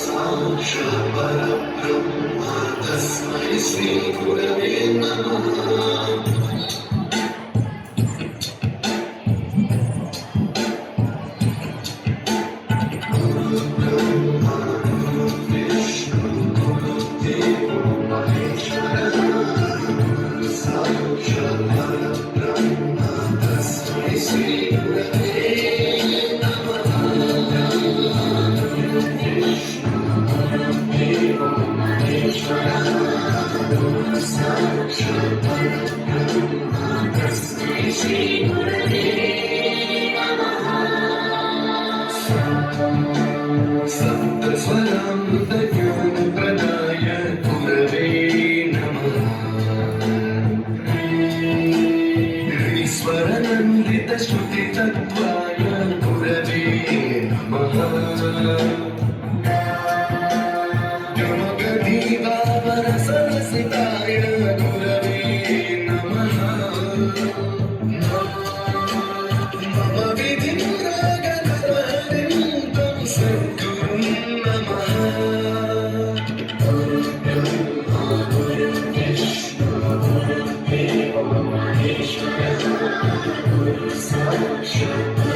साक्षात् परब्रह्म तस्मै श्री गुरवे नमः। सप्तस्वरामृतज्ञानप्रदाय गुरवे नमः। ईश्वरानन्दितश्रुतितत्त्वाय गुरवे नमः। योगदीवावरसरसिताय गुरवे नमः। मम विधिमुरागनवरिन्दं सद्गुरुं नमः। गुरुर्ब्रह्मा गुरुर्विष्णु गुरुर्देवो महेश्वरः गुरुः साक्षात्